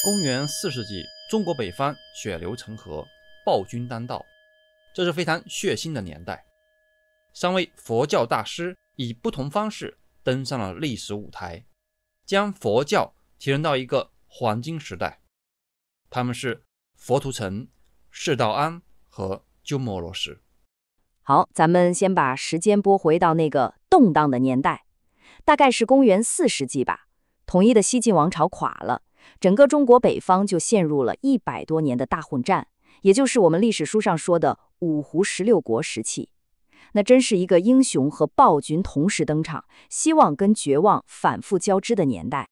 公元4世紀，中國北方血流成河，暴君當道，這是非常血腥的年代。3位佛教大師以不同方式登上了歷史舞台，將佛教提升到一個黃金時代。他們是佛图澄、釋道安和鸠摩羅什。好，咱們先把时間拨回到那個動盪的年代，大概是公元4世紀吧。統一的西晉王朝垮了，整個中國北方就陷入了100多年的大混戰，也就是我們歷史書上說的五胡16國時期。那真是一個英雄和暴君同時登場，希望跟絕望反复交織的年代。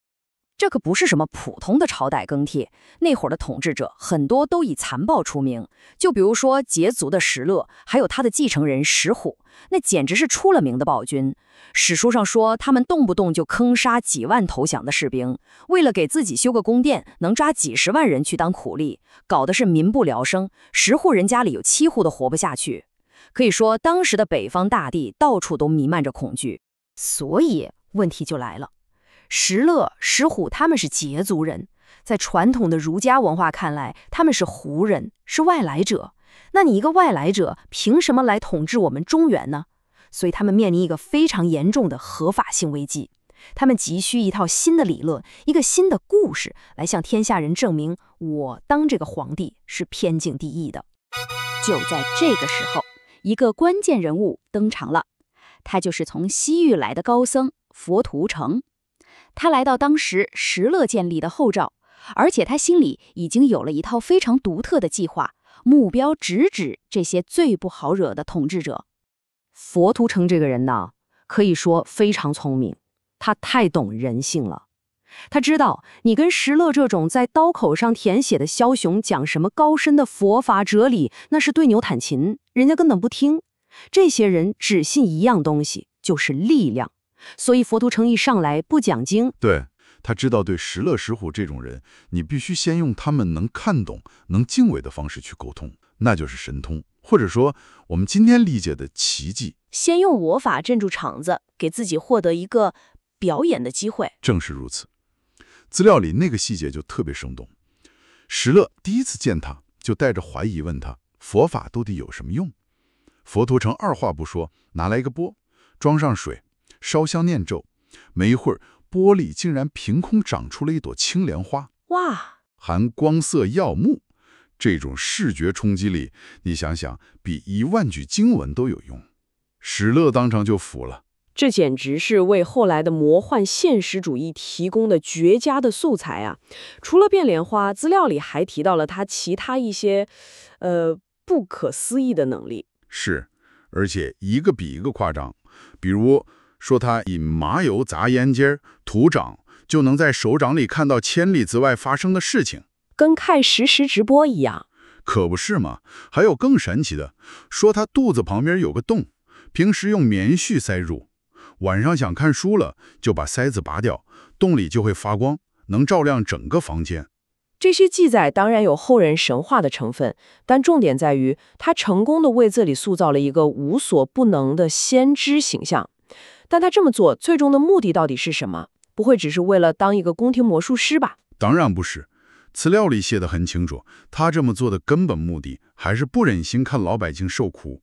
這可不是什麼普通的朝代更替，那會兒的統治者很多都以殘暴出名，就比如說羯族的石勒，還有他的繼承人石虎，那簡直是出了名的暴君。史書上說他們動不動就坑殺幾萬投降的士兵，為了給自己修個宮殿，能抓幾十萬人去當苦力，搞得是民不聊生，10戶人家裡有7戶都活不下去。可以說當時的北方大地到處都彌漫着恐懼。所以問題就來了，石勒、石虎他們是羯族人，在傳統的儒家文化看來，他們是胡人，是外來者。那你一個外來者，憑什麼來統治我們中原呢？所以他們面臨一個非常嚴重的合法性危機。他們急需一套新的理論，一個新的故事，來向天下人證明我當這個皇帝是天經地義的。就在這個時候，一個關鍵人物登場了，他就是從西域來的高僧佛圖澄。他來到當時石勒建立的後赵，而且他心裡已經有了一套非常獨特的計劃，目標直指這些最不好惹的統治者。佛图澄這個人呢，可以說非常聰明，他太懂人性了。他知道你跟石勒這種在刀口上舔血的梟雄講什麼高深的佛法哲理，那是對牛彈琴，人家根本不聽。這些人只信一樣東西，就是力量。所以佛图澄一上來不講經，對，他知道对石勒、石虎這種人，你必須先用他們能看懂、能敬畏的方式去溝通，那就是神通，或者說我們今天理解的奇蹟。先用我法鎮住場子，給自己獲得一個表演的機會。正是如此。資料裡那個細節就特別生動。石勒第一次見他，就帶着懷疑問他，佛法到底有什麼用？佛圖澄二話不說，拿來一個缽，裝上水，燒香念咒，沒一會兒，缽裡竟然憑空長出了一朵青蓮花。哇，含光色耀目，這種視覺衝擊力，你想想，比10000句經文都有用。石勒當場就服了。這簡直是為後來的魔幻現實主義提供的絕佳的素材啊！除了變蓮花，資料裡還提到了他其他一些不可思議的能力。是，而且一個比一個誇張。比如說他以麻油砸眼睛涂掌，就能在手掌裡看到千里之外發生的事情，跟看實時直播一樣。可不是嘛？還有更神奇的，說他肚子旁邊有個洞，平時用棉絮塞入，晚上想看書了，就把塞子拔掉，洞裡就會發光，能照亮整個房間。這些記載當然有後人神話的成分，但重點在於他成功地為自己塑造了一個無所不能的先知形象。但他這麼做最終的目的到底是什麼？不會只是為了當一個宮廷魔術師吧？當然不是。資料裡寫得很清楚，他這麼做的根本目的還是不忍心看老百姓受苦。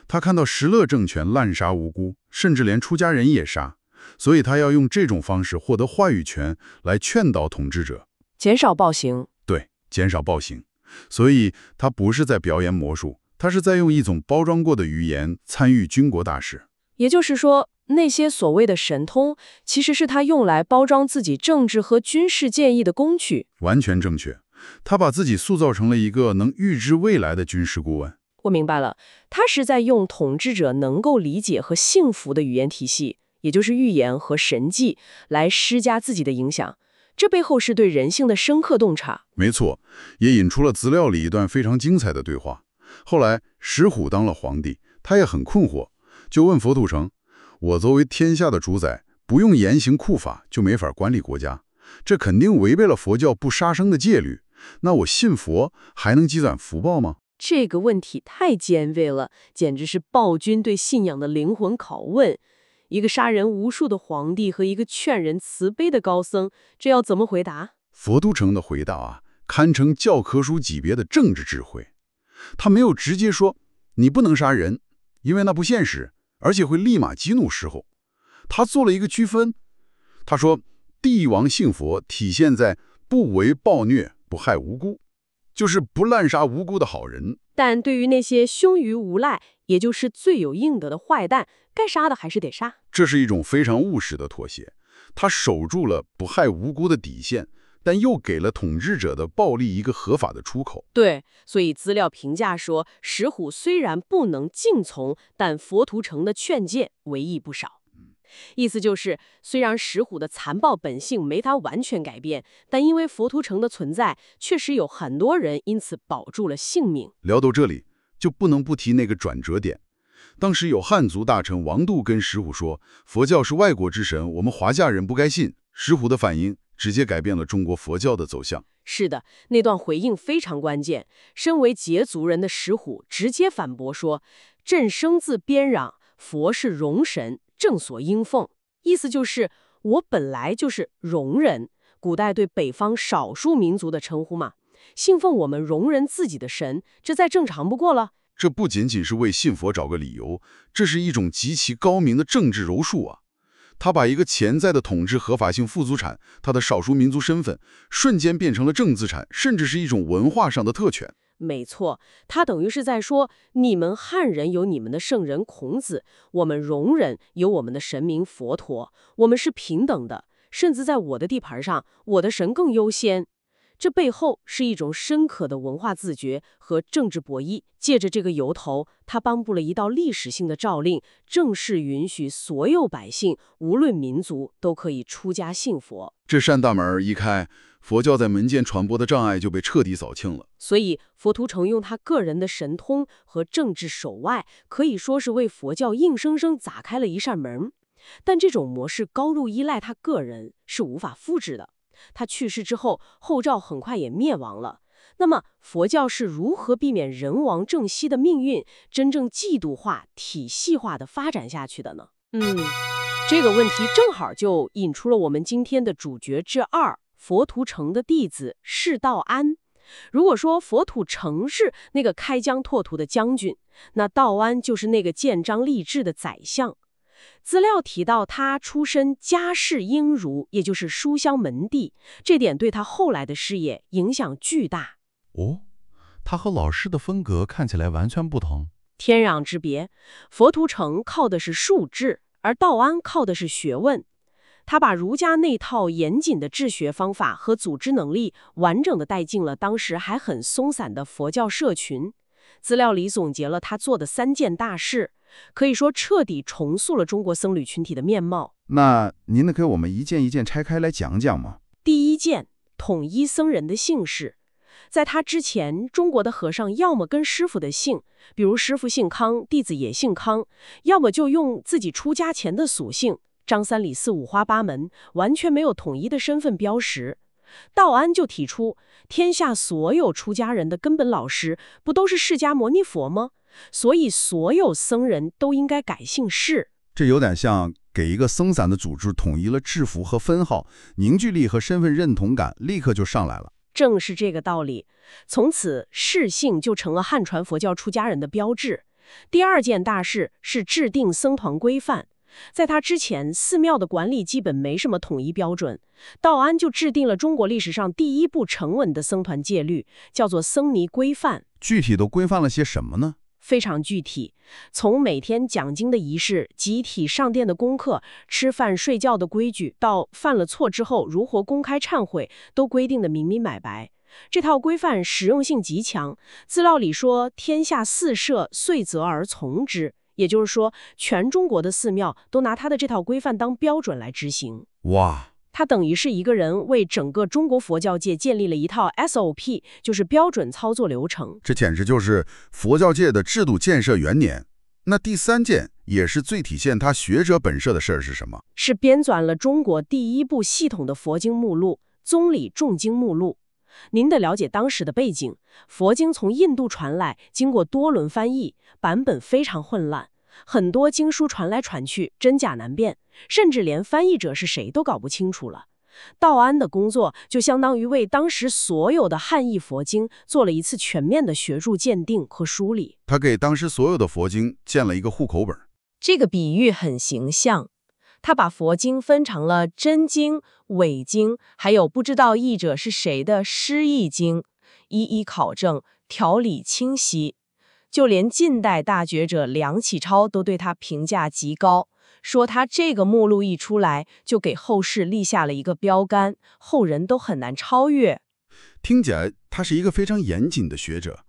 他看到石勒政權濫殺無辜，甚至連出家人也殺，所以他要用這種方式獲得話語權，來勸導統治者減少暴行。對，減少暴行。所以他不是在表演魔術，他是在用一種包裝過的語言參與軍國大事。也就是說，那些所謂的神通，其實是他用來包裝自己政治和軍事建議的工具。完全正確。他把自己塑造成了一個能預知未來的軍事顧問。我明白了，他是在用統治者能夠理解和信服的語言體系，也就是預言和神蹟，來施加自己的影響。這背後是對人性的深刻洞察。沒錯，也引出了資料裡一段非常精彩的對話。後來石虎當了皇帝，他也很困惑，就問佛图澄：我作為天下的主宰，不用嚴刑酷法就沒法管理國家，這肯定違背了佛教不殺生的戒律。那我信佛還能積攢福報嗎？這個問題太尖銳了，簡直是暴君對信仰的靈魂拷問。一個殺人無數的皇帝和一個勸人慈悲的高僧，這要怎麼回答？佛都城的回答啊，堪稱教科書級別的政治智慧。他沒有直接說你不能殺人，因為那不現實，而且會立馬激怒石虎。他做了一個區分，他說帝王信佛體現在不為暴虐，不害無辜，就是不濫殺無辜的好人。但對於那些凶於無賴，也就是罪有應得的壞蛋，該殺的還是得殺。這是一種非常務實的妥協，他守住了不害無辜的底線，但又給了統治者的暴力一個合法的出口。對，所以資料評價說，石虎雖然不能盡從，但佛圖澄的勸諫為益不少。意思就是，雖然石虎的殘暴本性沒法完全改變，但因為佛图澄的存在，確實有很多人因此保住了性命。聊到這裡，就不能不提那個轉折點。當時有漢族大臣王度跟石虎說，佛教是外國之神，我們華夏人不該信。石虎的反應直接改變了中國佛教的走向。是的，那段回應非常關鍵。身為羯族人的石虎直接反駁說，朕生自邊壤，佛是戎神，正所應奉。意思就是我本來就是戎人，古代對北方少數民族的稱呼嘛，信奉我們戎人自己的神，這再正常不過了。這不僅僅是為信佛找個理由，這是一種極其高明的政治柔術啊！他把一個潛在的統治合法性負資產，他的少數民族身份，瞬間變成了正資產，甚至是一種文化上的特權。沒錯，他等於是在說，你們漢人有你們的聖人孔子，我們戎人有我們的神明佛陀，我們是平等的，甚至在我的地盤上，我的神更優先。這背後是一種深刻的文化自覺和政治博弈。借着這個由頭，他頒布了一道歷史性的詔令，正式允許所有百姓，無論民族，都可以出家信佛。這扇大門一開，佛教在民間傳播的障礙就被徹底掃清了。所以，佛圖澄用他個人的神通和政治手腕，可以說是為佛教硬生生砸開了一扇門。但這種模式高度依賴他個人，是無法複製的。他去世之後，後趙很快也滅亡了。那麼，佛教是如何避免人亡政息的命運，真正制度化、體系化的發展下去的呢？這個問題正好就引出了我們今天的主角之二——佛图澄的弟子释道安。如果說佛图澄是那個開疆拓土的將軍，那道安就是那個建章立制的宰相。資料提到他出身家世英儒，也就是書香門第，這點對他後來的事業影響巨大。哦，他和老師的風格看起來完全不同，天壤之別。佛图澄靠的是術治，而道安靠的是學問。他把儒家那套嚴謹的治學方法和組織能力完整地帶進了當時還很鬆散的佛教社群。資料裡總結了他做的3件大事，可以說徹底重塑了中國僧侶群體的面貌。那您能给我們一件一件拆開來講講嗎？第一件，統一僧人的姓氏。在他之前，中國的和尚要麼跟師傅的姓，比如師傅姓康，弟子也姓康，要麼就用自己出家前的俗姓，張三李四五花八門，完全沒有統一的身份標識。道安就提出，天下所有出家人的根本老師，不都是釋迦牟尼佛嗎？所以所有僧人都應該改姓釋。這有點像給一個鬆散的組織統一了制服和分號，凝聚力和身份認同感立刻就上來了。正是這個道理，從此釋姓就成了漢傳佛教出家人的標誌。第二件大事是制定僧團規範。在他之前，寺廟的管理基本沒什麼統一標準，道安就制定了中國歷史上第一部成文的僧團戒律，叫做僧尼規範。具體都規範了些什麼呢？非常具體，從每天講經的儀式、集體上殿的功課、吃飯睡覺的規矩，到犯了錯之後如何公開懺悔，都規定得明明白白。這套規範實用性極強，資料裡說天下四攝遂責而從之。也就是說，全中國的寺廟都拿他的這套規範當標準來執行。哇，他等於是一個人為整個中國佛教界建立了一套 SOP， 就是標準操作流程。這簡直就是佛教界的制度建設元年。那第3件也是最體現他學者本色的事兒是什麼？是編纂了中國第一部系統的佛經目錄《宗理重經目錄》。您得了解當時的背景，佛經從印度傳來，經過多輪翻譯，版本非常混亂，很多經書傳來傳去，真假難辨，甚至連翻譯者是誰都搞不清楚了。道安的工作就相當於為當時所有的漢譯佛經做了一次全面的學術鑑定和梳理。他給當時所有的佛經建了一個戶口本。這個比喻很形象，他把佛經分成了真經、偽經，還有不知道譯者是誰的失譯經，一一考證，條理清晰。就連近代大學者梁啟超都對他評價極高，說他這個目錄一出來，就給後世立下了一個標杆，後人都很難超越。聽起來他是一個非常嚴謹的學者。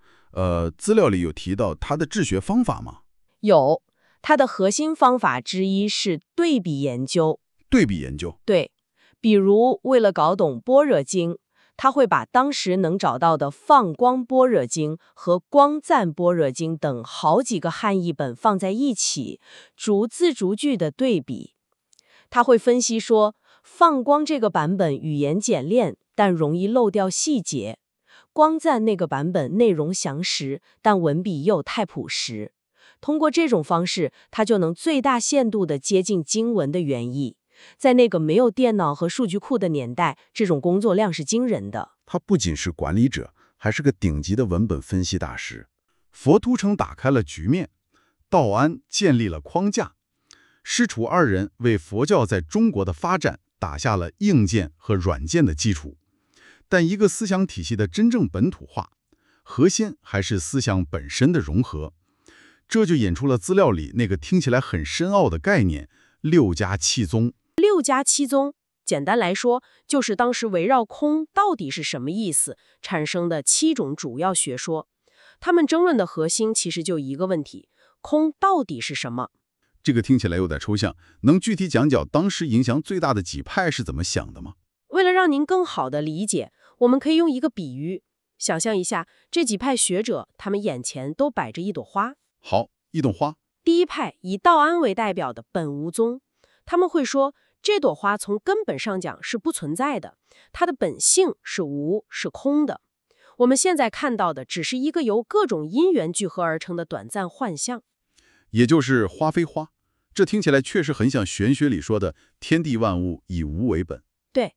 資料裡有提到他的治學方法嗎？有，他的核心方法之一是對比研究。对比研究？对，比如為了搞懂般若經，他會把當時能找到的放光般若經和光讚般若經等好幾個漢譯本放在一起，逐字逐句的對比。他會分析說，放光這個版本語言簡練，但容易漏掉細節；光讚那個版本內容詳實，但文筆又太樸實。通過這種方式，他就能最大限度地接近經文的原意。在那個沒有電腦和數據庫的年代，這種工作量是驚人的。他不僅是管理者，還是個頂級的文本分析大師。佛图澄打開了局面，道安建立了框架，師楚二人為佛教在中國的發展打下了硬件和軟件的基礎。但一個思想體系的真正本土化，核心還是思想本身的融合。這就引出了資料裡那個聽起來很深奧的概念——六家七宗。六家七宗，簡單來說，就是當時圍繞空到底是什麼意思產生的7種主要學說。他們爭論的核心其實就一個問題：空到底是什麼？這個聽起來有點抽象，能具體講講當時影響最大的幾派是怎麼想的嗎？為了讓您更好地理解，我們可以用一個比喻，想象一下，這幾派學者，他們眼前都擺着一朵花。好，一朵花。第一派以道安為代表的本无宗，他們會說，這朵花從根本上講是不存在的，它的本性是無，是空的。我們現在看到的只是一個由各種因緣聚合而成的短暫幻象，也就是花非花。這聽起來確實很像玄學裡說的天地萬物以無為本。對。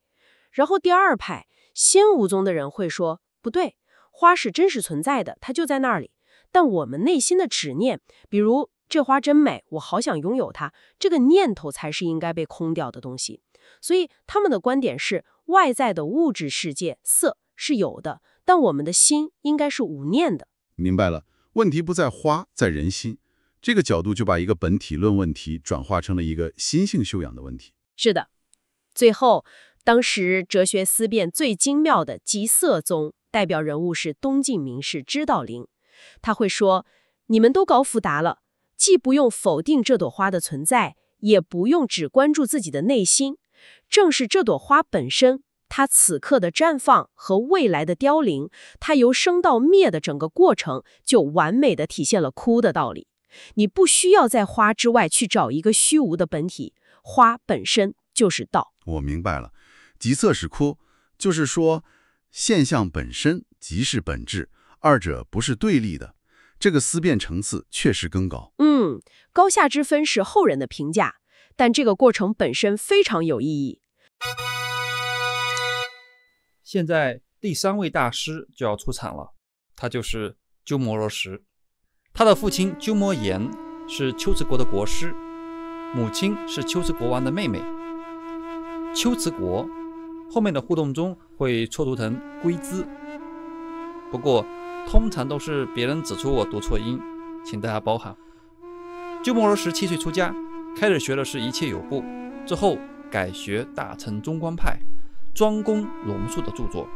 然後第二派心无宗的人會說，不對，花是真實存在的，它就在那裡。但我們內心的執念，比如這花真美，我好想擁有它，這個念頭才是應該被空掉的東西。所以他們的觀點是，外在的物質世界色是有的，但我們的心應該是無念的。明白了，問題不在花，在人心。這個角度就把一個本體論問題轉化成了一個心性修養的問題。是的。最後，當時哲學思辨最精妙的極色宗代表人物是東晉名士知道林。他會說，你們都搞複雜了，既不用否定這朵花的存在，也不用只關注自己的內心。正是這朵花本身，它此刻的綻放和未來的凋零，它由生到滅的整個過程，就完美地體現了空的道理。你不需要在花之外去找一個虛無的本體，花本身就是道。我明白了，即色是空，就是說现象本身即是本質，二者不是對立的。這個思辨層次確實更高。高下之分是後人的評價，但這個過程本身非常有意義。現在第3位大師就要出場了，他就是鳩摩羅什。他的父親鳩摩衍是龜茲國的國師，母親是龜茲國王的妹妹。龜茲國後面的互動中會錯讀成龜茲，不過通常都是別人指出我讀錯音，請大家包涵。鳩摩羅什17歲出家，開始學的是一切有部，之後改學大乘中觀派，專攻龍樹的著作。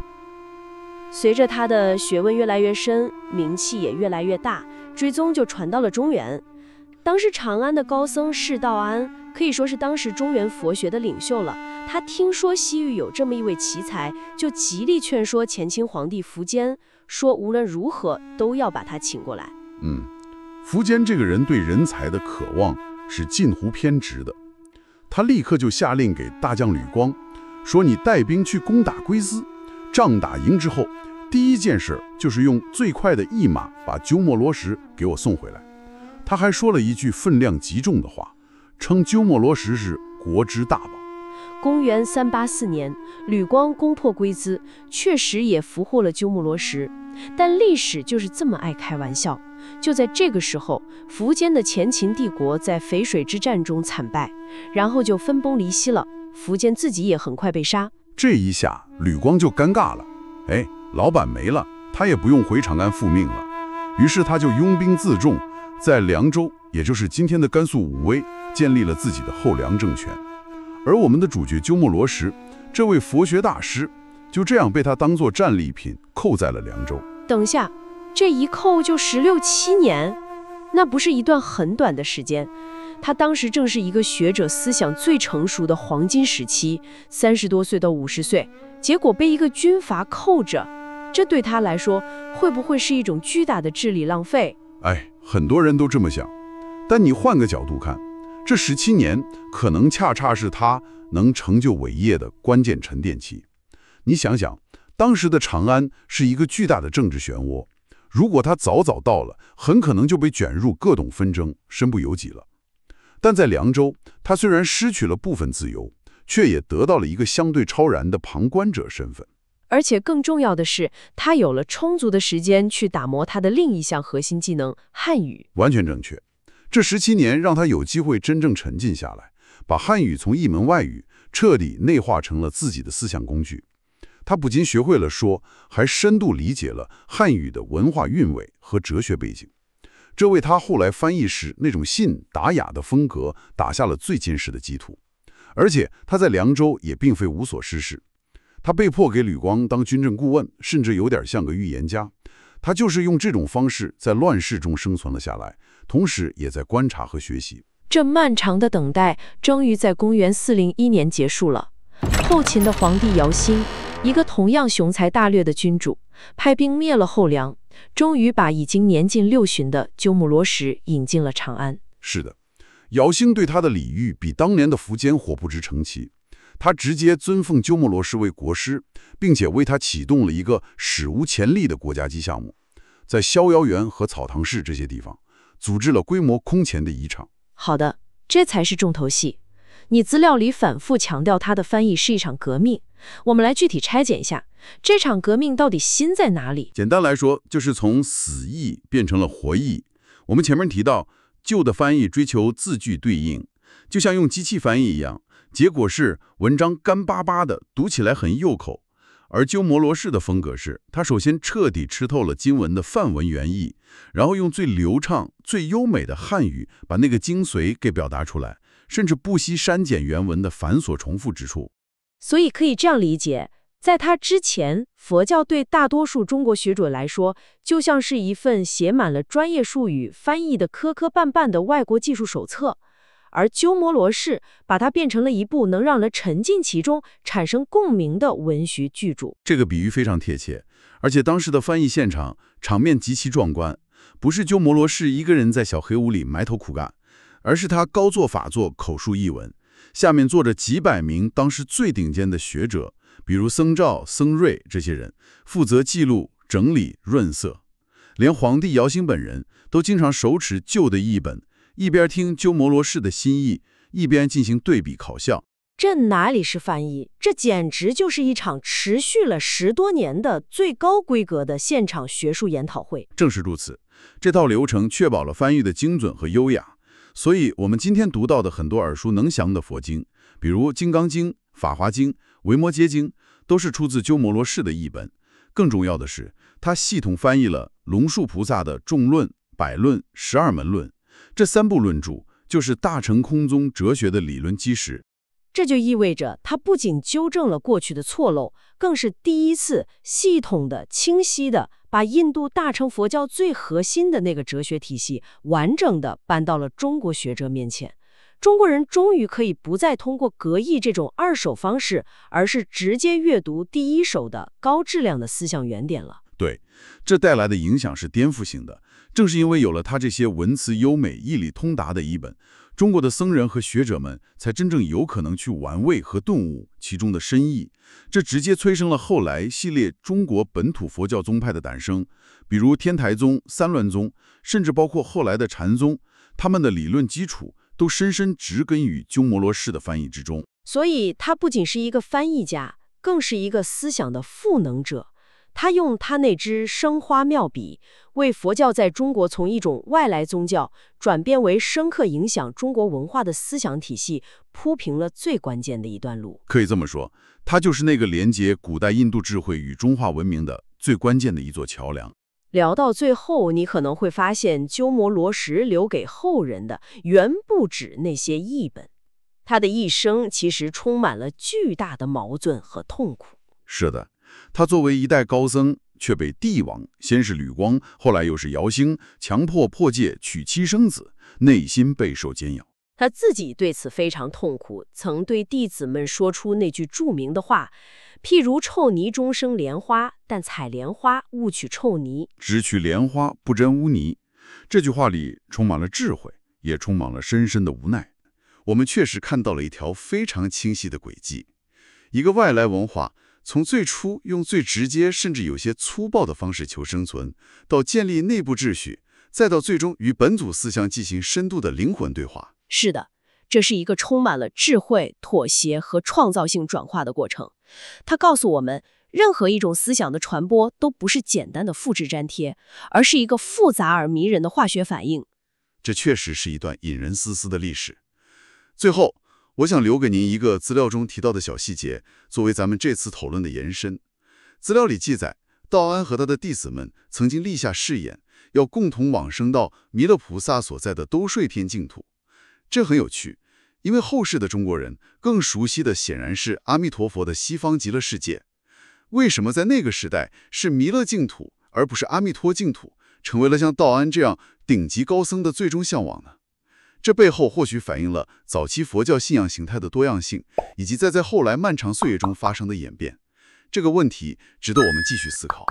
隨着他的學問越來越深，名氣也越來越大，追蹤就傳到了中原。當時長安的高僧釋道安可以說是當時中原佛學的領袖了。他聽說西域有這麼一位奇才，就極力勸說前清皇帝苻堅，說無論如何都要把他請過來。苻堅這個人對人才的渴望是近乎偏執的，他立刻就下令給大將呂光說：“你帶兵去攻打龜茲，仗打贏之後，第一件事就是用最快的驛馬把鳩摩羅什給我送回來。”他還說了一句分量極重的話，稱鳩摩羅什是國之大寶。公元384年，呂光攻破龜茲，確實也俘獲了鳩摩羅什。但歷史就是這麼愛開玩笑。就在這個時候，苻堅的前秦帝國在淝水之戰中慘敗，然後就分崩離析了。苻堅自己也很快被殺。這一下，呂光就尷尬了。哎，老闆沒了，他也不用回長安復命了。於是他就擁兵自重，在涼州，也就是今天的甘肅武威，建立了自己的後涼政權。而我們的主角鳩摩羅什，這位佛學大師，就這樣被他當作戰利品扣在了涼州。等下，這一扣就16、17年，那不是一段很短的時間。他當時正是一個學者思想最成熟的黄金時期，30多歲到50歲，結果被一個軍閥扣着，這對他來說會不會是一種巨大的治理浪費？哎，很多人都這麼想，但你換個角度看，這17年可能恰恰是他能成就偉業的關鍵沉澱期。你想想，當時的長安是一個巨大的政治漩渦，如果他早到了，很可能就被捲入各種紛爭，身不由己了。但在涼州，他雖然失去了部分自由，卻也得到了一個相對超然的旁觀者身份。而且更重要的是，他有了充足的時間去打磨他的另一項核心技能——漢語。完全正確。這17年讓他有機會真正沉浸下來，把漢語從一門外語徹底內化成了自己的思想工具。他不僅學會了說，還深度理解了漢語的文化韻味和哲學背景。這為他後來翻譯時那種信達雅的風格打下了最堅實的基礎。而且他在涼州也並非無所事事，他被迫給呂光當軍政顧問，甚至有點像個預言家。他就是用這種方式在亂世中生存了下來，同時也在觀察和學習。這漫長的等待終於在公元401年結束了。後秦的皇帝姚興，一個同樣雄才大略的君主，派兵滅了後涼，終於把已經年近60的鳩摩羅什引進了長安。是的，姚興對他的禮遇比當年的苻堅火不知成奇。他直接尊奉鳩摩羅什為國師，並且為他啟動了一個史無前例的國家級項目，在逍遙園和草堂市這些地方組織了規模空前的儀仗。好的，這才是重頭戲。你資料裡反覆強調他的翻譯是一場革命，我們來具體拆解一下，這場革命到底新在哪裡？簡單來說，就是從死譯變成了活譯。我們前面提到，舊的翻譯追求字句對應，就像用機器翻譯一樣，結果是文章乾巴巴的，讀起來很拗口。而鳩摩羅什的風格是，他首先徹底吃透了經文的梵文原意，然後用最流暢、最優美的漢語把那個精髓給表達出來，甚至不惜刪減原文的繁瑣重複之處。所以可以這樣理解，在他之前，佛教對大多數中國學者來說，就像是一份寫滿了專業術語、翻譯的磕磕絆絆的外國技術手冊。而鳩摩羅什把它變成了一部能讓人沉浸其中、產生共鳴的文學巨著。這個比喻非常貼切，而且當時的翻譯現場場面極其壯觀，不是鳩摩羅什一個人在小黑屋裡埋頭苦幹，而是他高作法作口述譯文，下面坐着幾百名當時最頂尖的學者，比如僧肇、僧叡這些人，負責記錄、整理、潤色。連皇帝姚興本人都經常手持舊的譯本，一邊聽鳩摩羅什的新譯，一邊進行對比考校。這哪裡是翻譯，這簡直就是一場持續了10多年的最高規格的現場學術研討會。正是如此，這套流程確保了翻譯的精準和優雅。所以，我們今天讀到的很多耳熟能詳的佛經，比如《金剛經》《法華經》《維摩詰經》，都是出自鳩摩羅什的譯本。更重要的是，他系統翻譯了龍樹菩薩的《眾論》《百論》《12門論》。這3部論著就是大乘空宗哲學的理論基石。這就意味着他不僅糾正了過去的錯漏，更是第一次系統的、清晰的把印度大乘佛教最核心的那個哲學體系完整的搬到了中國學者面前。中國人終於可以不再通過格義這種二手方式，而是直接閱讀第一手的高質量的思想原典了。對，這帶來的影響是顛覆性的。正是因為有了他這些文辭優美、義理通達的譯本，中國的僧人和學者們才真正有可能去玩味和頓悟其中的深意。這直接催生了後來系列中國本土佛教宗派的誕生，比如天台宗、三論宗，甚至包括後來的禪宗，他們的理論基礎都深深植根於鳩摩羅什的翻譯之中。所以他不僅是一個翻譯家，更是一個思想的賦能者。他用他那支生花妙筆，為佛教在中國從一種外來宗教轉變為深刻影響中國文化的思想體系鋪平了最關鍵的一段路。可以這麼說，他就是那個連接古代印度智慧與中華文明的最關鍵的一座橋樑。聊到最後，你可能會發現，鳩摩羅什留給後人的遠不止那些譯本，他的一生其實充滿了巨大的矛盾和痛苦。是的。他作為一代高僧，卻被帝王，先是呂光，後來又是姚興，強迫破戒娶妻生子，內心備受煎熬。他自己對此非常痛苦，曾對弟子們說出那句著名的話：譬如臭泥中生蓮花，但採蓮花誤取臭泥，只取蓮花不真污泥。這句話裡充滿了智慧，也充滿了深深的無奈。我們確實看到了一條非常清晰的軌跡，一個外來文化從最初用最直接甚至有些粗暴的方式求生存，到建立內部秩序，再到最終與本祖思想進行深度的靈魂對話。是的，這是一個充滿了智慧、妥協和創造性轉化的過程。它告訴我們，任何一種思想的傳播都不是簡單的複製粘貼，而是一個複雜而迷人的化學反應。這確實是一段引人思思的歷史。最後，我想留給您一個資料中提到的小細節，作為咱們這次討論的延伸。資料裡記載，道安和他的弟子們曾經立下誓言，要共同往生到彌勒菩薩所在的兜率天淨土。這很有趣，因為後世的中國人更熟悉的顯然是阿彌陀佛的西方極樂世界。為什麼在那個時代是彌勒淨土，而不是阿彌陀淨土，成為了像道安這樣頂級高僧的最終向往呢？這背後或許反映了早期佛教信仰形態的多樣性，以及在後來漫長歲月中發生的演變。這個問題值得我們繼續思考。